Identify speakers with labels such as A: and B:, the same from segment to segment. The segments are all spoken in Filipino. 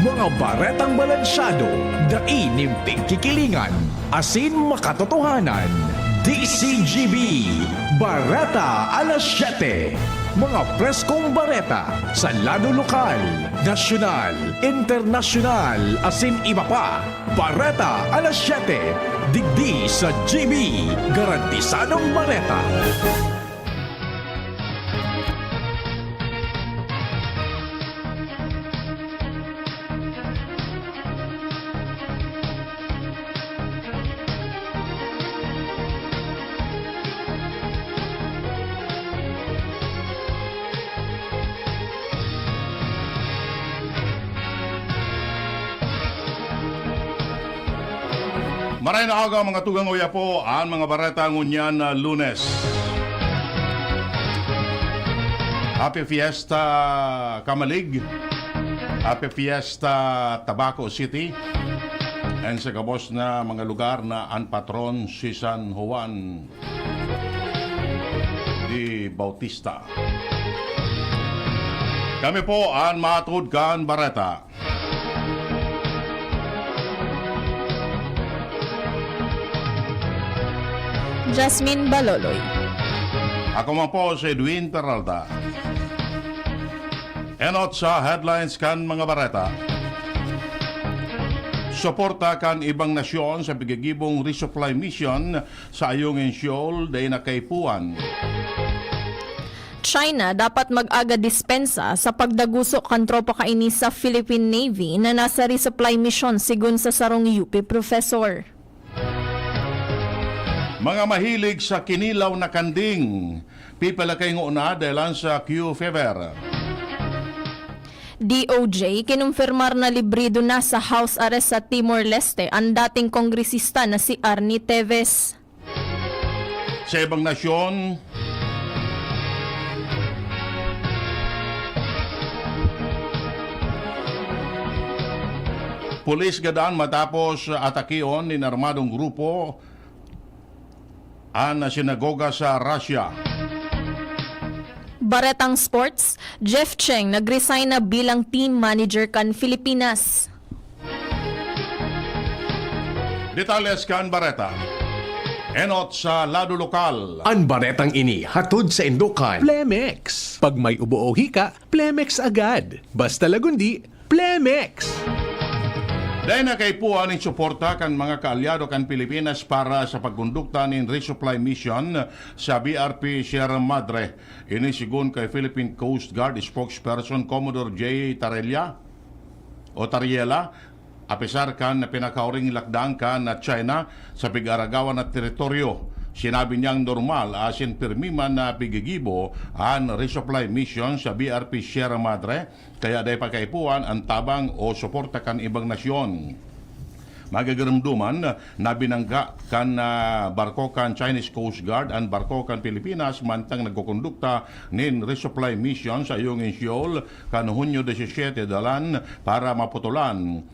A: Mga baretang balansyado, dainimping kikilingan, asin makatotohanan. DCGB, Bareta alas 7. Mga preskong bareta sa lado lokal, nasyonal, internasyonal, asin iba pa. Bareta alas 7. Digdi sa GB, garantisadong bareta.
B: Maray na aga mga tugang uya po ang mga bareta ngunyan na Lunes. Happy Fiesta Kamalig, Happy Fiesta Tabaco City, and sa kabos na mga lugar na ang patron si San Juan de Bautista. Kami po ang matud kan bareta.
C: Jasmine Baloloy.
B: Ako man po si Edwin Peralta. Enot sa headlines kan mga bareta. Suporta kan ibang nasyon sa bigagibong resupply mission sa Ayungin Shoal day na kaipuan.
C: China dapat mag-aga dispensa sa pagdagusok kan tropa kaini sa Philippine Navy na nasa resupply mission sigun sa sarong UP professor.
B: Mga mahilig sa kinilaw na kanding, pipalakay nguna dahil sa Q fever.
C: DOJ kinumpirmar na librido na sa house arrest sa Timor-Leste ang dating kongresista na si Arnie Teves.
B: Sa ibang nasyon, pulis gadaan matapos atakion ni armadong grupo ang sinagoga sa Russia.
C: Baretang Sports, Jeff Cheng nag-resign na bilang team manager kan Pilipinas.
B: Detalles kan Bareta. Enot sa lado lokal.
A: Ang baretang ini hatod sa Indokan.
D: Plemex. Pag may ubo o hika, Plemex agad. Basta lagundi, Plemex.
B: Dahil na kay puan ng suporta kan mga kaalyado kan Pilipinas para sa pagkondukta ng resupply mission sa BRP Sierra Madre. Ini sigun kay Philippine Coast Guard spokesperson Commodore J. Tariela, apisar kan na pinakauring lakdang kan na China sa pig-aragawan na teritoryo. Sinabi niyang normal asin pirmiman na pigigibo ang resupply mission sa BRP Sierra Madre kaya day pagkaipuan ang tabang o suporta kan ibang nasyon. Magagaramduman na binangga kan barko kan Chinese Coast Guard ang barko kan Pilipinas mantang nagkukondukta nin resupply mission sa Ayungin Shoal kan Hunyo 17 dalan para maputulan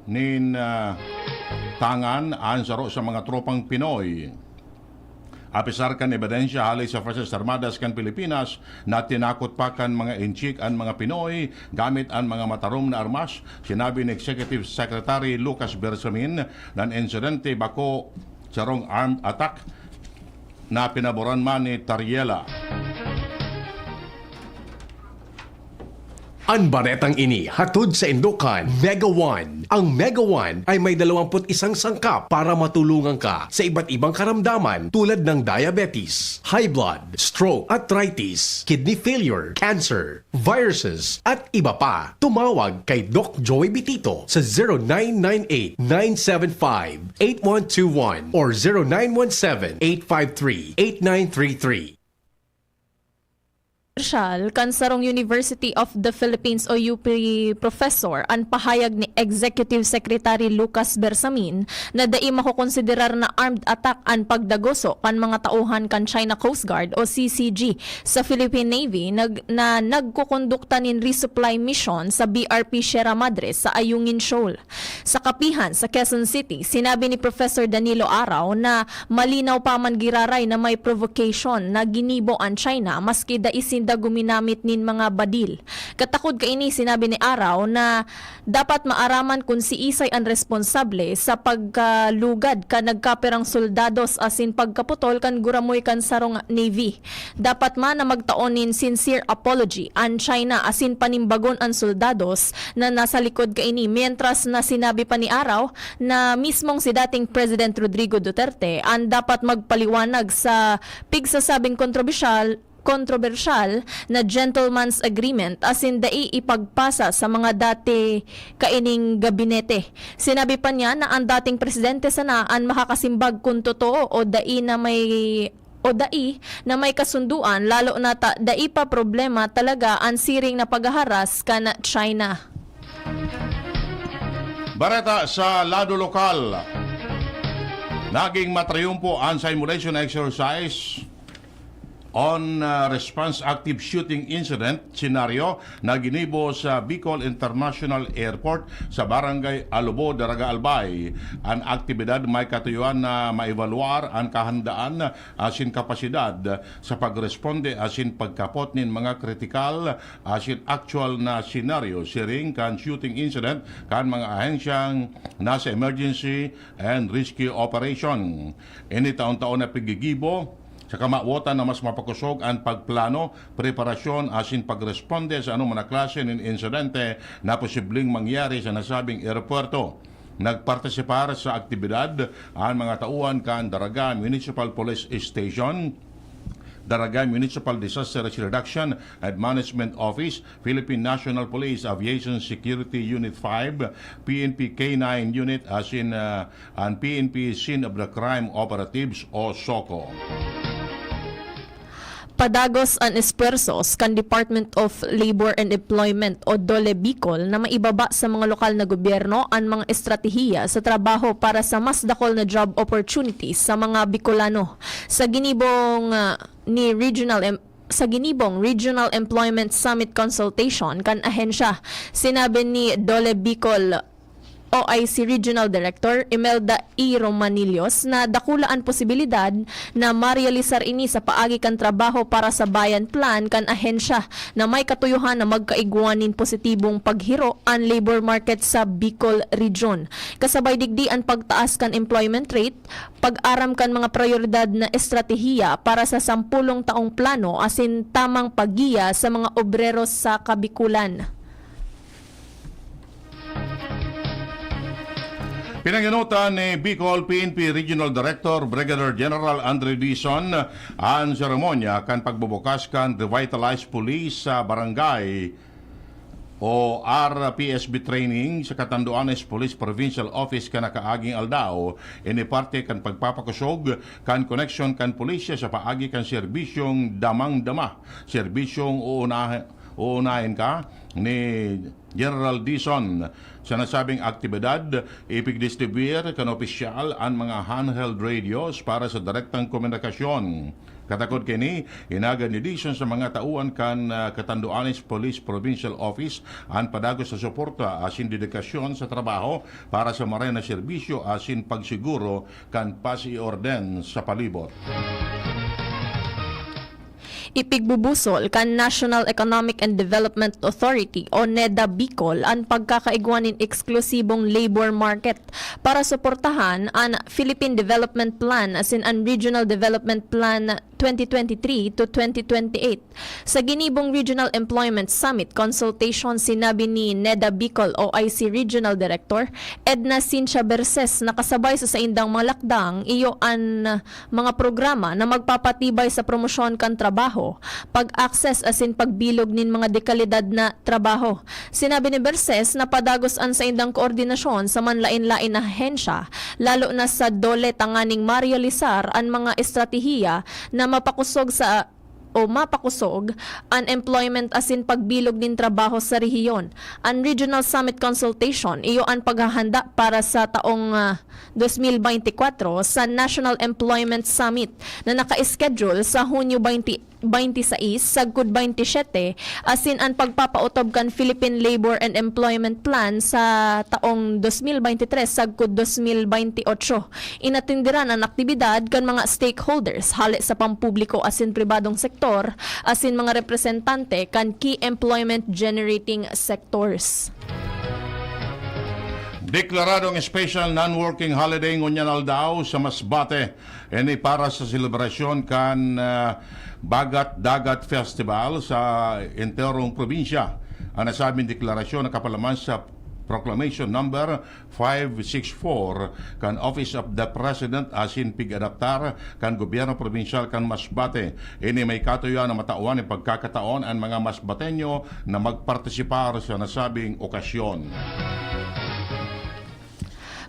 B: nin tangan ang saro sa mga tropang Pinoy. Apisar kan ebidensya halay sa Forces Armadas kan Pilipinas na tinakot pa kan mga inchik ang mga Pinoy gamit ang mga matarom na armas. Sinabi ni Executive Secretary Lucas Bersamin na insidente bako sarong armed attack na pinaboran man ni Tariela.
A: Ang baretang ini hatod sa Indokan, Mega One. Ang Mega One ay may 21 sangkap para matulungan ka sa iba't ibang karamdaman tulad ng diabetes, high blood, stroke, arthritis, kidney failure, cancer, viruses, at iba pa. Tumawag kay Doc Joey Bitito sa 0998-975-8121 or 0917-853-8933.
C: Kan sarong University of the Philippines o UP professor ang pahayag ni Executive Secretary Lucas Bersamin na dai makukonsiderar na armed attack ang pagdagoso kan mga tauhan kan China Coast Guard o CCG sa Philippine Navy na nagkukondukta nin resupply mission sa BRP Sierra Madre sa Ayungin Shoal. Sa kapihan sa Quezon City, sinabi ni Professor Danilo Araw na malinaw pa man giraray na may provocation na ginibo ang China maski da isin da guminamit nin mga badil. Katakod kaini sinabi ni Araw na dapat maaraman kung si Isay ang responsable sa pagkalugad ka nagkaperang soldados asin pagkaputol kan guramoy kan sarong Navy. Dapat man na magtaonin sincere apology ang China asin panimbagon ang soldados na nasa likod kaini. Mientras na sinabi pa ni Araw na mismong si dating President Rodrigo Duterte ang dapat magpaliwanag sa pigsasabing kontrobersyal na gentleman's agreement asin dai ipagpasa sa mga dati kaining gabinete. Sinabi pa niya na ang dating presidente sana ang makakasimbag kung totoo o dai na may kasunduan, lalo na dai pa problema talaga ang siring na paghaharas kana China.
B: Bareta sa lado lokal. Naging matriumpo ang simulation exercise on response active shooting incident scenario na ginibo sa Bicol International Airport sa Barangay Alubo, Daraga Albay. Ang aktibidad may katuyuan na maivaluar ang kahandaan asin kapasidad sa pagresponde asin pagkapot nin mga kritikal asin actual na scenario siring kan shooting incident kan mga ahensyang nasa emergency and rescue operation. Ini taon-taon na pigigibo sa kamawotan na mas mapakusog ang pagplano, preparasyon asin pagresponde sa anumang klase ng insidente na posibleng mangyari sa nasabing aeropuerto. Nagpartisipar sa aktibidad ang mga tauhan kan Daraga Municipal Police Station, Daraga Municipal Disaster Reduction and Management Office, Philippine National Police Aviation Security Unit 5, PNP K9 Unit asin ang PNP Scene of the Crime Operatives o SOCO.
C: Padagos ang espuersos kan Department of Labor and Employment o DOLE Bicol na maibaba sa mga lokal na gobyerno ang mga estratehiya sa trabaho para sa mas dakol na job opportunities sa mga Bicolano. Sa ginibong Regional Employment Summit Consultation kan ahensya, sinabi ni DOLE Bicol OIC Regional Director Imelda E. Romanillos na dakulaan posibilidad na marealisar ini sa paagi kan trabaho para sa bayan plan kan ahensya na may katuyuhan na magkaigwanin positibong paghiro ang labor market sa Bicol Region. Kasabay digdi ang pagtaas kan employment rate, pag-aram kan mga prioridad na estratehiya para sa 10 taong plano asin tamang paggiya sa mga obreros sa Kabikulan.
B: Pinanginutan ni Bicol PNP Regional Director Brigadier General Andre Dizon ang seremonya kan pagbubukas kan Revitalized Police sa Barangay o RPSB training sa Catanduanes Police Provincial Office kan nakaaging Aldao. Ini parte kan pagpapakusog kan connection kan pulisya sa paagi kan serbisyong damang-dama, serbisyong uunahin ka ni General Dizon. Sa nasabing aktibidad, ipigdistribuir kan opisyal ang mga handheld radios para sa direktang komunikasyon. Katakod kini, inaga ni Dizon sa mga tauan kan Catanduanes Police Provincial Office ang padagos sa suporta asin dedikasyon sa trabaho para sa maray na serbisyo asin pagsiguro kan pasi-orden sa palibot.
C: Ipigbubusol kan National Economic and Development Authority o NEDA Bicol ang pagkakaigwanin eksklusibong labor market para suportahan ang Philippine Development Plan asin ang Regional Development Plan 2023 to 2028. Sa ginibong Regional Employment Summit Consultation, sinabi ni NEDA Bicol OIC Regional Director Edna Cincia Berses na kasabay sa indang mga lakdang iyo ang mga programa na magpapatibay sa promosyon kan trabaho, pag-access asin pagbilog nin mga dekalidad na trabaho. Sinabi ni Berses na padagos an sa indang koordinasyon sa manlain-lain na ahensya, lalo na sa DOLE tanganing marealisar ang mga estratehiya na mapakusog ang employment asin pagbilog din trabaho sa rehiyon. Ang Regional Summit Consultation, iyo ang paghahanda para sa taong 2024 sa National Employment Summit na naka-schedule sa Hunyo 26 sagkod 27 asin ang pagpapautob kan Philippine Labor and Employment Plan sa taong 2023 sagkod 2028. Inatindiran ang aktibidad kan mga stakeholders hali sa pampubliko asin pribadong sektor sektor asin mga representante kan key employment generating sectors.
B: Deklaradong special non-working holiday ngunyan aldaw sa Masbate. Ini para sa selebrasyon kan Bagat Dagat Festival sa enterong probinsya. Ang nasabing deklarasyon nakapalaman sa Proclamation number 564 kan Office of the President asin pig-adaptar kan Gobyerno Probinsyal kan Masbate. Ini may katuyan na matauan ng pagkakataon ang mga Masbateño na magpartisipar sa nasabing okasyon.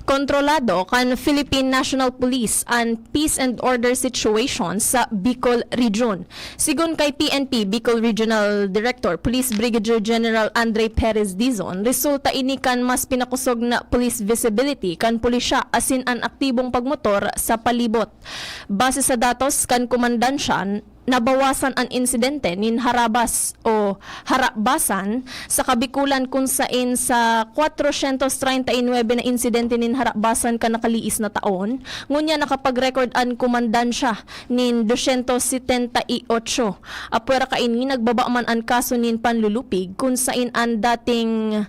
C: Kontrolado kan Philippine National Police ang peace and order situation sa Bicol Region. Sigon kay PNP Bicol Regional Director Police Brigadier General Andre Perez Dizon, resulta ini kan mas pinakusog na police visibility kan pulisya asin ang aktibong pagmotor sa palibot. Base sa datos kan komandansya, nabawasan ang insidente nin harabas o harabasan sa Kabikulan kung sain sa 439 na insidente nin harabasan ka nakaliis na taon. Ngunya nakapag-record ang komandansya nin 278. Apwera kaini nagbaba man ang kaso nin panlulupig kung sain ang dating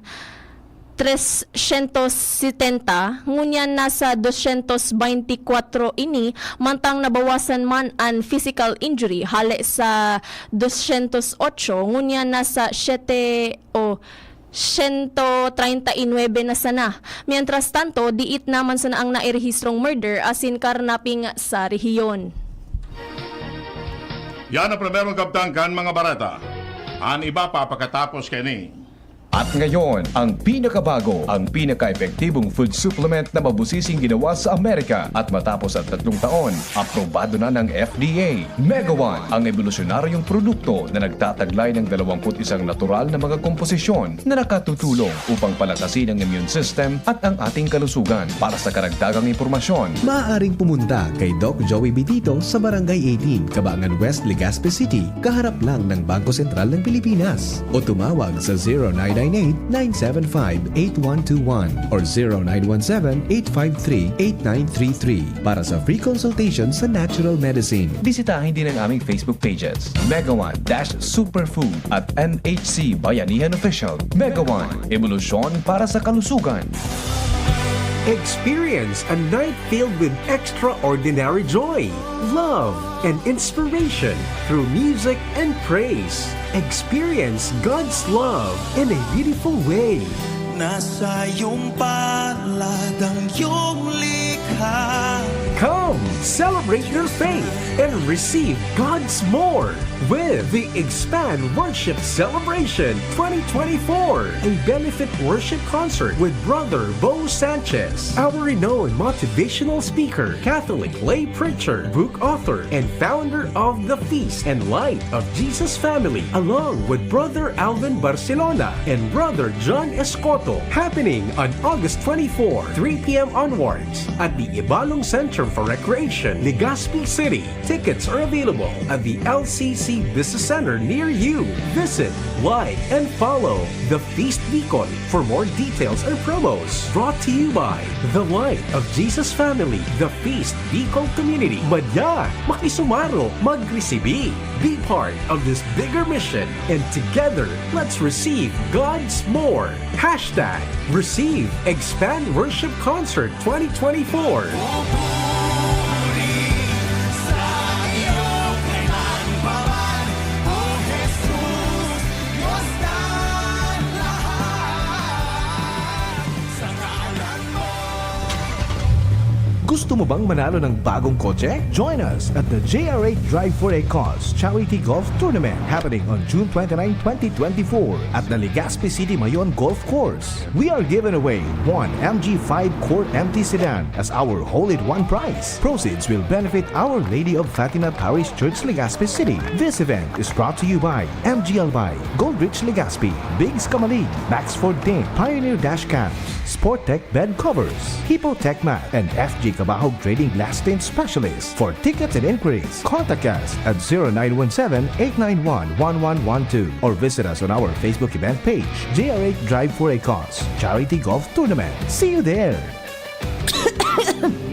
C: 370, ngunya nasa 224 ini, mantang nabawasan man ang physical injury, hale sa 208, ngunya nasa 7 o 139 na sana. Mientras tanto, diit naman sana ang nairehistrong murder asin karnaping sa rehiyon.
B: Yan ang primerong kaptangkan mga barata. Ang iba pa pagkatapos kini.
E: At ngayon, ang pinakabago, ang pinaka-epektibong food supplement na mabusising ginawa sa Amerika at matapos ang 3 taon, aprobado na ng FDA. Mega One, ang evolusyonaryong produkto na nagtataglay ng 21 natural na mga komposisyon na nakatutulong upang palakasin ang immune system at ang ating kalusugan. Para sa karagdagang impormasyon,
F: maaaring pumunta kay Doc Joey Bitito sa Barangay 18, Cabangan West, Legazpi City, kaharap lang ng Bangko Sentral ng Pilipinas. O tumawag sa 0998-975-8121 or 0917-853-8933 para sa free consultation sa natural medicine.
E: bisitahin din ang aming Facebook pages, Mega One-Superfood at NHC Bayanihan Official. Mega One, evolusyon para sa kalusugan.
A: Experience a night filled with extraordinary joy, love, and inspiration through music and praise. Experience God's love in a beautiful way.
G: Nasa iyong palad ang iyong likha.
A: Come, celebrate your faith and receive God's more with the Expand Worship Celebration 2024, a benefit worship concert with Brother Bo Sanchez, our renowned motivational speaker, Catholic lay preacher, book author, and founder of the Feast and Light of Jesus Family, along with Brother Alvin Barcelona and Brother John Escoto, happening on August 24, 3 p.m. onwards at the Ibalong Center for Recreation, Legazpi City. Tickets are available at the LCC Business Center near you. Visit, like, and follow The Feast Bicol for more details and promos. Brought to you by The Light of Jesus Family, The Feast Bicol Community. Madya, makisumaro, magresibi. Be part of this bigger mission, and together, let's receive God's more. Hashtag Receive Expand Worship Concert 2024.
F: Gusto mo bang manalo ng bagong kotse? Join us at the JR8 Drive for a Cause Charity Golf Tournament happening on June 29, 2024 at the Legazpi City Mayon Golf Course. We are giving away one MG5 Court empty sedan as our hole-in-one prize. Proceeds will benefit Our Lady of Fatima Parish Church, Legazpi City. This event is brought to you by MG Albay, Goldrich Legazpi, Biggs Kamalig, Maxford Dane, Pioneer Dash Cams, Sporttech Bed Covers, Hippotech Mat, and FG Kabahog Trading Glass Tint Specialist. For tickets and inquiries, contact us at 0917-891-1112 or visit us on our Facebook event page, JR8 Drive for a Cause Charity Golf Tournament. See you there!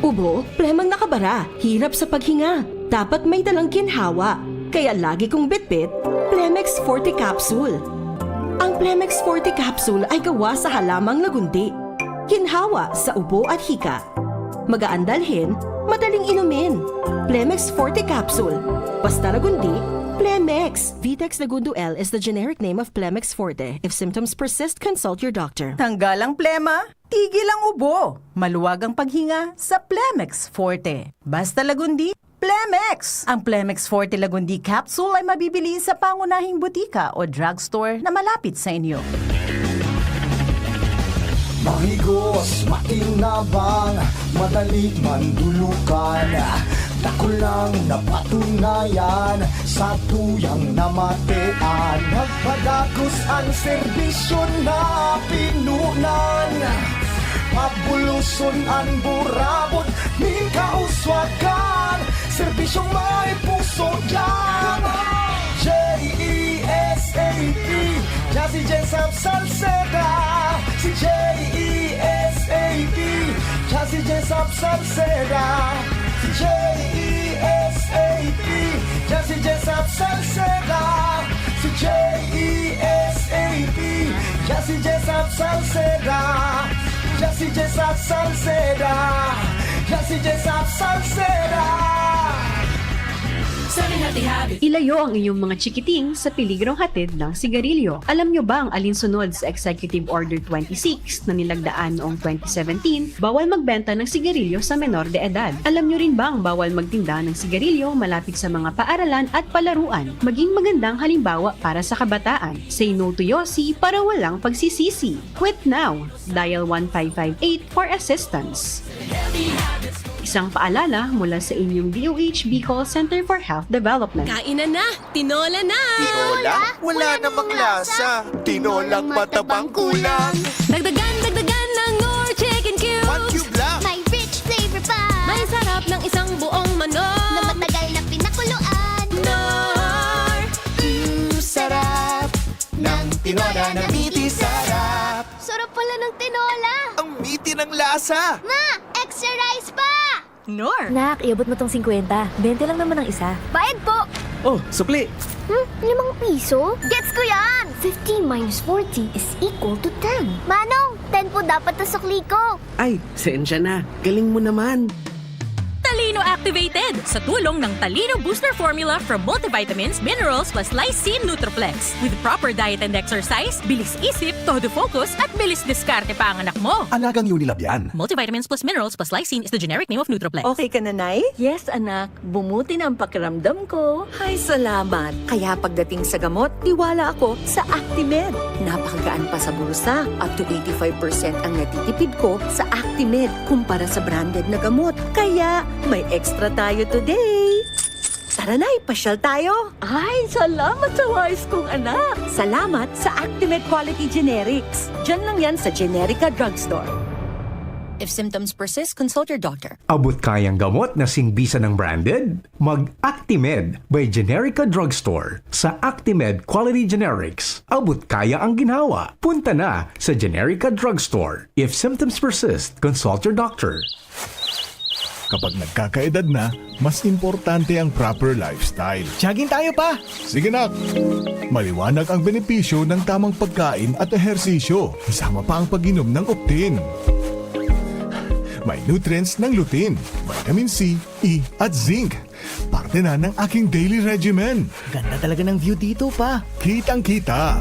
H: Ubo, premang nakabara, hirap sa paghinga. Dapat may dalang ginhawa. Kaya lagi kong bitbit, Plemex Forte Capsule. Ang Plemex Forte Capsule ay gawa sa halamang lagundi. Ginhawa sa ubo at hika. Magaan dalhin, madaling inumin. Plemex Forte Capsule. Basta lagundi, Plemex. Vitex Lagundo L is the generic name of Plemex Forte. If symptoms persist, consult your doctor.
I: Tanggal ang plema, tigil ang ubo. Maluwag ang paghinga sa Plemex Forte. Basta lagundi, Plemex! Ang Plemex Forte Lagundi Capsule ay mabibili sa pangunahing butika o drugstore na malapit sa inyo.
G: Mahigos, makinabang, madali mandulukan. Dako lang napatunayan sa tuyang namatean. Nagpadagos ang serbisyo na pinunan. Mabuluson ang burabot, min kauswagan. Serbisyong may puso lang. J-E-S-A-P, Jazzy Jessup Salceda. Si J-E-S-A-P, Jazzy Jessup Salceda. Si J-E-S-A-P, Jazzy Jessup Salceda. Si J-E-S-A-P, Jazzy Jessup Salceda. Jazzy Jessup Salceda. Jazzy Jessup Salceda.
J: Ilayo ang inyong mga chikiting sa piligrong hatid ng sigarilyo. Alam nyo ba ang alinsunod sa Executive Order 26 na nilagdaan noong 2017, bawal magbenta ng sigarilyo sa menor de edad? Alam nyo rin ba ang bawal magtinda ng sigarilyo malapit sa mga paaralan at palaruan? Maging magandang halimbawa para sa kabataan. Say no to Yossi para walang pagsisisi. Quit now. Dial 1558 for assistance. Isang paalala mula sa inyong DOH Bicol Center for Health Development.
H: Kainan na! Tinola na!
G: Tinola? Wala namang lasa. Tinolang matabang kulang.
H: Dagdagan ng Nor Chicken Cubes!
G: 1 cube lang.
K: May rich flavor pa
H: May sarap ng isang buong manok!
K: na matagal na pinakuluan.
H: Nor!
G: Sarap ng tinola na miti sarap.
K: Sarap pala ng tinola.
G: Ang miti ng lasa.
K: Ma, extra rice pa!
I: Nor!
L: Nak, iabot mo tong 50. 20 lang naman ang isa.
K: Bayad po!
F: Oh, sukli!
K: 5 piso? Gets ko yan! 15 minus 40 is equal to 10. Manong, 10 po dapat na sukli ko.
F: Ay, sensya na. Galing mo naman.
H: Talino Activated sa tulong ng Talino Booster Formula from multivitamins, minerals plus lysine Nutriplex. With proper diet and exercise, bilis isip, todo focus at bilis diskarte pa ang anak mo.
F: Alagang Unilab yan.
H: Multivitamins plus minerals plus lysine is the generic name of Nutriplex.
I: Okay ka na, Nay?
M: Yes, anak. Bumuti na ang pakiramdam ko.
I: Ay, salamat. Kaya pagdating sa gamot, tiwala ako sa Actimed. Napakagaan pa sa bulsa. Up to 85% ang natitipid ko sa Actimed kumpara sa branded na gamot. Kaya may extra tayo today. Tara na, pasyal tayo.
M: Ay, salamat sa wise kong anak.
I: Salamat sa Actimed Quality Generics. Diyan lang yan sa Generica Drugstore.
H: If symptoms persist, consult your doctor.
A: Abot kayang gamot na singbisa ng branded? Mag-Actimed by Generica Drugstore. Sa Actimed Quality Generics, abot kaya ang ginhawa. Punta na sa Generica Drugstore. If symptoms persist, consult your doctor.
N: Kapag nagkakaedad na, mas importante ang proper lifestyle.
F: Jogging tayo pa!
N: Sige nak! Maliwanag ang benepisyo ng tamang pagkain at ehersisyo. Kasama pa ang pag-inom ng Optin. May nutrients ng lutein, vitamin C, E at zinc. Parte na ng aking daily regimen.
F: Ganda talaga ng view dito pa.
N: Kitang-kita.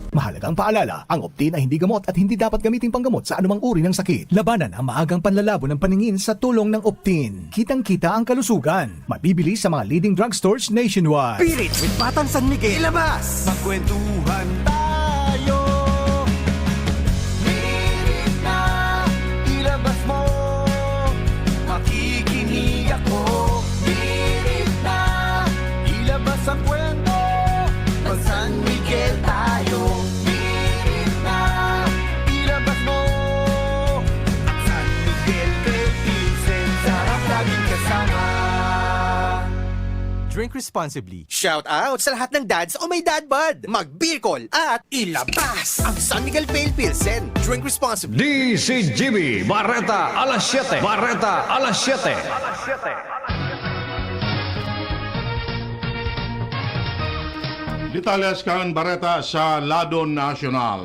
N: Mahalagang paalala, ang Optin ay hindi gamot at hindi dapat gamitin panggamot sa anumang uri ng sakit. Labanan ang maagang panlalabo ng paningin sa tulong ng Optin. Kitang-kita ang kalusugan. Mabibili sa mga leading drugstores nationwide.
F: Spirit with Batang San Miguel. Ilabas!
G: Magkwentuhan tayo. Minit na ilabas mo. Makikinig ako. Minit na ilabas ang kwento. Mag San Miguel tayo. Minit na ilabas mo. San Miguel kay Vincent. Sarap laging kasama.
F: Drink responsibly. Shout out sa lahat ng dads o may dad bod. Mag-Bicol at ilabas ang San Miguel Pale Pilsen. Drink responsibly.
A: DCGB, Barreta, alas 7. Barreta, alas 7.
B: Detalyas kan bareta sa Lado National.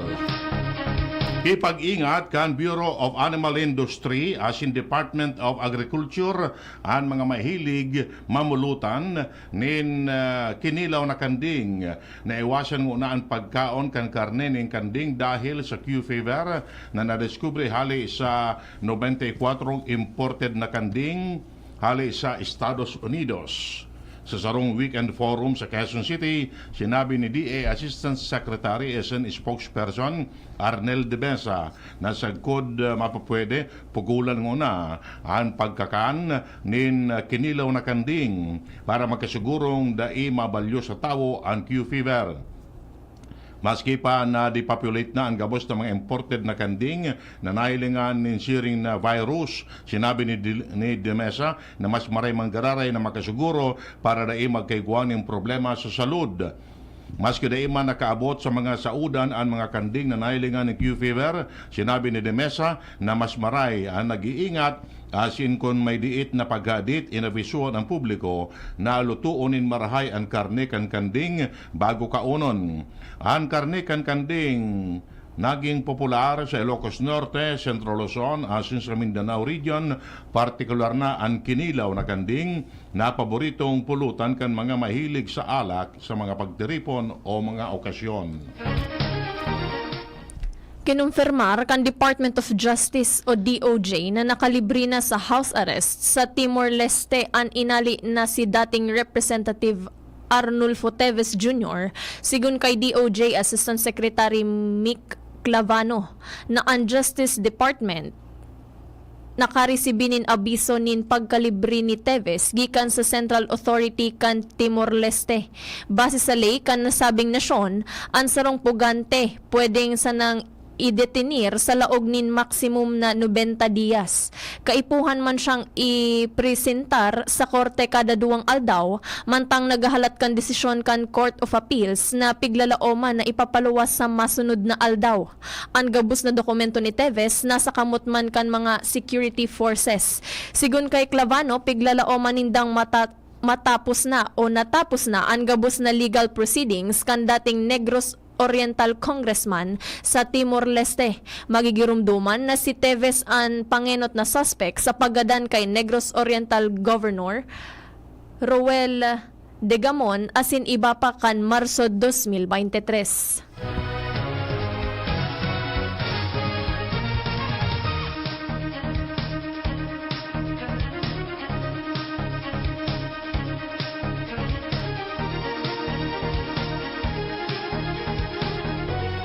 B: Ipag-ingat kan Bureau of Animal Industry asin Department of Agriculture ang mga mahilig mamulutan nin kinilaw na kanding na iwasan muna ang pagkaon kan karne nin kanding dahil sa Q fever na nadiskubre hali sa 94 imported na kanding hali sa Estados Unidos. Sa sarong weekend forum sa Quezon City, sinabi ni DA Assistant Secretary SN Spokesperson Arnel De Mesa na sagkod mapapwede pugulan muna ang pagkakan nin kinilaw na kanding para makasigurong dai mabalyo sa tao ang Q fever. Maski pa na depopulate na ang gabos ng mga imported na kanding na nahilingan ng siring na virus, sinabi ni De Mesa na mas maray manggararay na makasiguro para dai magkaiguan ng problema sa salud. Maski dai man nakaabot sa mga saudan ang mga kanding na nahilingan ng Q fever, sinabi ni De Mesa na mas maray ang nag-iingat asin kung may diit na paghadit inabisuan ang publiko na lutuonin marahay ang karne kan kanding bago kaunon. Ang karne kan kanding naging popular sa Ilocos Norte, Central Luzon, asin sa Mindanao region, partikular na ang kinilaw na kanding na paboritong pulutan kan mga mahilig sa alak sa mga pagtiripon o mga okasyon.
C: Kinumpirmar kan Department of Justice o DOJ na nakalibre na sa house arrest sa Timor-Leste ang inali na si dating Representative Arnulfo Teves Jr. sigun kay DOJ Assistant Secretary Mick Clavano na ang Justice Department nakaresibinin abiso nin pagkalibre ni Teves gikan sa Central Authority kan Timor-Leste. Base sa ley kan nasabing nasyon, ang sarong pugante pwedeng sanang idetenir sa laog nin maximum na 90 diyas. Kaipuhan man siyang ipresentar sa korte kada 2 aldaw, mantang nagahalat kan desisyon kan Court of Appeals na piglalaoman na ipapaluwas sa masunod na aldaw. Ang gabus na dokumento ni Teves nasa kamot man kan mga security forces. Sigun kay Clavano, piglalaoman nindang natapos na ang gabus na legal proceedings kan dating Negros Oriental Congressman sa Timor-Leste. Magigirumduman na si Teves ang pangenot na suspect sa paggadan kay Negros Oriental Governor Roel Degamon asin iba pa kan Marso 2023.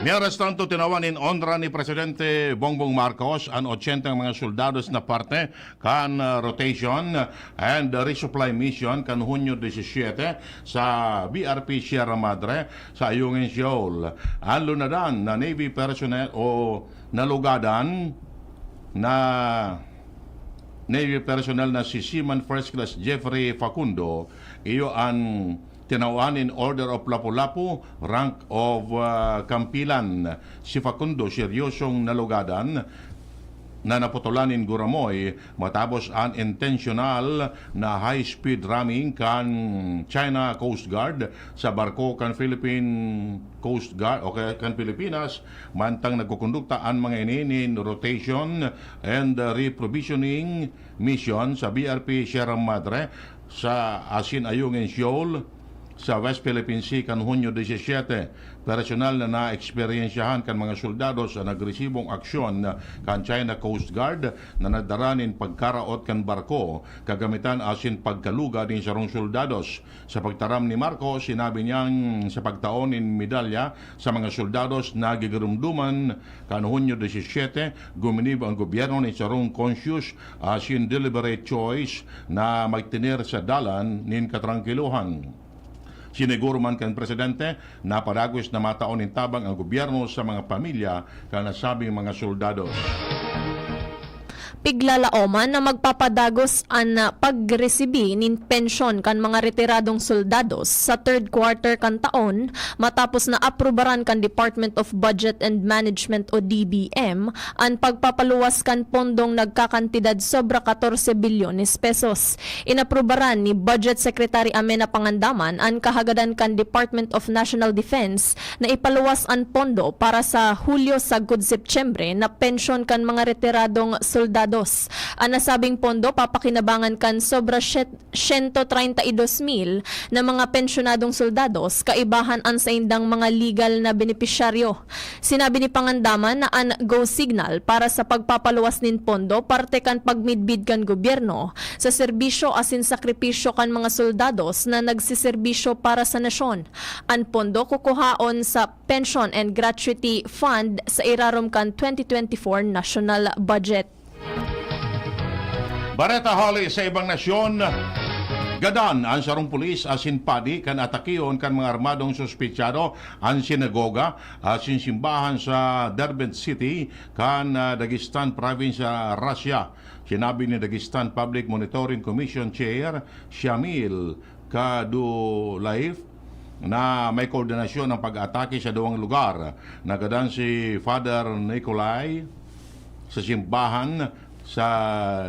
B: Mientras tanto, tinawanin honra ni Presidente Bongbong Marcos ang 80 mga soldados na parte kan rotation and resupply mission kan Hunyo 17 sa BRP Sierra Madre sa Ayungin Shoal. Ang lunadan na Navy personnel o nalugadan na Navy personnel na si Seaman First Class Jeffrey Facundo, iyo ang tinawan in Order of Lapu-Lapu, rank of Kampilan. Si Facundo, seryosong nalugadan na naputulan in Guramoy matapos ang intentional na high-speed ramming kan China Coast Guard sa barko kan Philippine Coast Guard o kan Pilipinas, mantang nagkukondukta ang mga ininin rotation and reprovisioning mission sa BRP Sierra Madre sa Asin Ayungin Shoal sa West Philippine Sea kan Hunyo 17. Personal na na-eksperyensyahan kan mga soldado sa nagresibong aksyon kan China Coast Guard na nadaranin pagkaraot kan barko kagamitan asin pagkaluga din sarong soldados. Sa pagtaram ni Marco, sinabi niyang sa pagtaon in medalya sa mga soldados na gigirumduman kan Hunyo 17, guminib ang gobyerno ni sarong conscious asin deliberate choice na magtinir sa dalan nin katrangkiluhan. Siniguro man kan Presidente na paragos na mataon in tabang ang gobyerno sa mga pamilya kan nasabing mga soldados.
C: Piglalaoman na magpapadagos an pagresibi nin pensyon kan mga retiradong soldados sa third quarter kan taon matapos na aprobaran kan Department of Budget and Management o DBM ang pagpapaluwas kan pondong nagkakantidad sobra 14 bilyones pesos. Inaprobaran ni Budget Secretary Amena Pangandaman ang kahagadan kan Department of National Defense na ipaluwas ang pondo para sa Hulyo sagud Septyembre na pensyon kan mga retiradong soldados. Ang nasabing pondo papakinabangan kan sobra 132,000 na mga pensyonadong soldados kaibahan ang sa indang mga legal na benepisyaryo. Sinabi ni Pangandaman na ang go signal para sa pagpapaluwas nin pondo parte kan pagmidbid kan gobyerno sa serbisyo asin sakripisyo kan mga soldados na nagsiserbisyo para sa nasyon. Ang pondo kukuhaon sa Pension and Gratuity Fund sa irarom kan 2024 national budget.
B: Bareta hali sa ibang nasyon, gadan ang sarong pulis asin padi kan atakiyon kan mga armadong suspitsado ang sinagoga asin simbahan sa Derbent City kan Dagestan Province sa Russia. Sinabi ni Dagestan Public Monitoring Commission Chair Shamil Kadulaev na may koordinasyon ng pag-atake sa dalawang lugar. Nagadan si Father Nikolai sa simbahan sa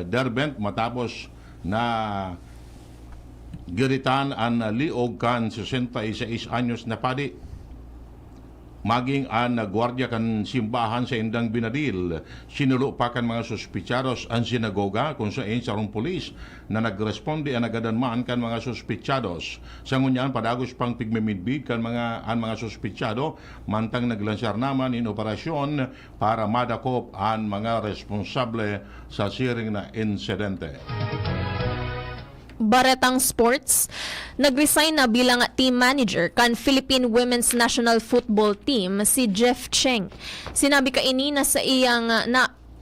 B: Derbent matapos na giritan ang liog kan 66 anyos na padi. Maging ang gwardiya kan simbahan sa indang binadil. Sinulo pa kan mga suspitsados ang sinagoga kung saan sarong pulis na nagresponde ang nagadanmaan kan mga suspitsados. Sa ngunyan, padagos pang pigmimidbid kan ang mga suspitsado mantang naglansar naman in operasyon para madakop ang mga responsable sa siring na insidente.
C: Baretang Sports, nag-resign na bilang team manager kan Philippine Women's National Football Team si Jeff Cheng. Sinabi kaini na sa iyang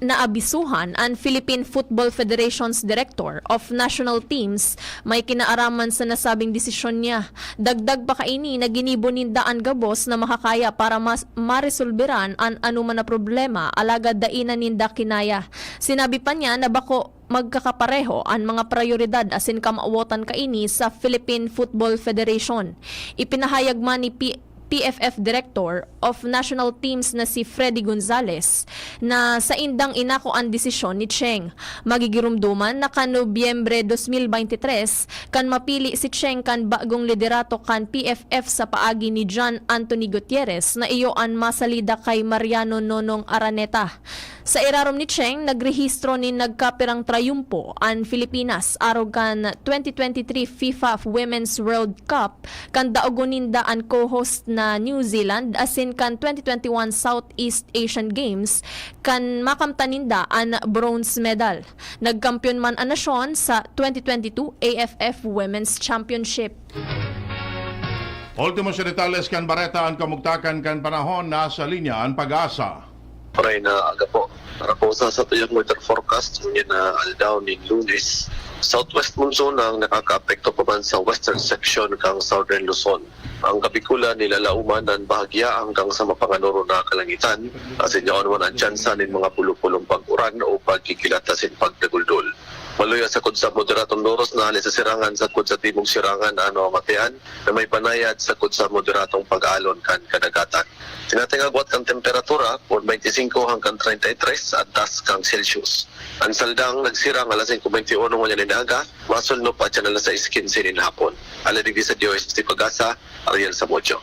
C: naabisuhan ang Philippine Football Federation's Director of National Teams may kinaaraman sa nasabing desisyon niya. Dagdag pa kaini na ginibo ninda ang gabos na makakaya para maresolberan ang anuman na problema alagad dainan ninda kinaya. Sinabi pa niya na bako magkakapareho ang mga prioridad asin kamauotan kaini sa Philippine Football Federation. Ipinahayag man ni PFF Director of National Teams na si Freddy Gonzalez na sa indang inako ang desisyon ni Cheng. Magigirumduman na kan Nobyembre 2023 kan mapili si Cheng kan bagong liderato kan PFF sa paagi ni John Anthony Gutierrez na iyoan masalida kay Mariano Nonong Araneta. Sa irarom ni Cheng, nagrehistro ni nagkapirang trayumpo ang Pilipinas arog kan 2023 FIFA Women's World Cup kan daogoninda ang co-host na New Zealand asin kan 2021 Southeast Asian Games kan makamtaninda ang bronze medal. Nagkampiyon man ang nasyon sa 2022 AFF Women's Championship.
B: Ultimo sa detalles kan Bareta ang kamugtakan kan panahon nasa linya ang pag-asa.
O: Paray na aga po. Para po sa tuyang weather forecast, yun na aldaw ni Lunes. Southwest monsoon ang nakaka-apekto pa man sa western section kang southern Luzon. Ang kapikula nilalauman ng bahagya hanggang sa mapanganoro na kalangitan. Asin yaon man ang tsansa ng mga pulupulong pag-uran o pagkikilatasin pagdaguldol. Maluya sa kudsa moderatong noros na halis sa sirangan sa kudsa timong sirangan ano matean na may panayad sa kudsa moderatong pag-alon kan kadagatan. Tinatingagwat kang temperatura por 25 hanggang 33 at tas kang Celsius. Ang saldang nagsirang alas 5:21 mo niya ninaga, masulno pa dyan alas 6:15 hapon. Aladig sa Diyos, Pag-asa, Ariel Samocho.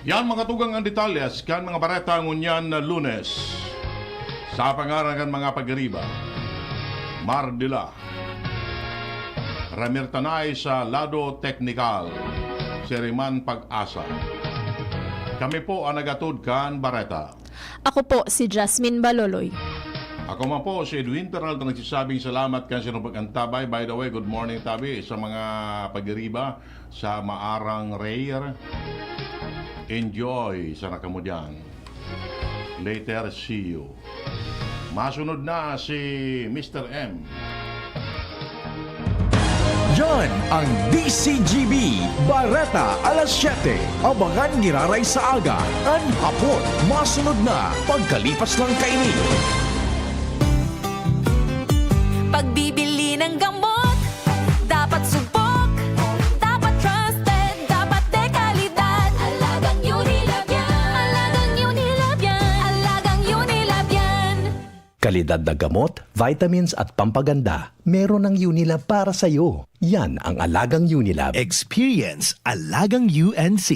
B: Yan mga tugang ang detalyas kan mga bareta ngunyan na Lunes. Sa pangarangan mga pagriba, Mardila, Ramir Tanay sa Lado Teknikal, Seriman Pag-asa. Kami po ang nagatod kan Bareta.
C: Ako po si Jasmine Baloloy.
B: Ako man po si Edwin Peralta nagsasabing salamat kan sa pag-antabay. By the way, good morning Tabi sa mga pagriba sa Maarang Rare. Enjoy sa nakamudyan. Later, see you. Masunod na si Mr. M.
F: Yan ang DCGB Bareta alas 7. Abangan giraray sa aga. An hapon. Masunod na pagkalipas lang kaini.
P: Kalidad na gamot, vitamins at pampaganda, meron ng Unilab para sa'yo. Yan ang Alagang Unilab.
F: Experience Alagang UNC.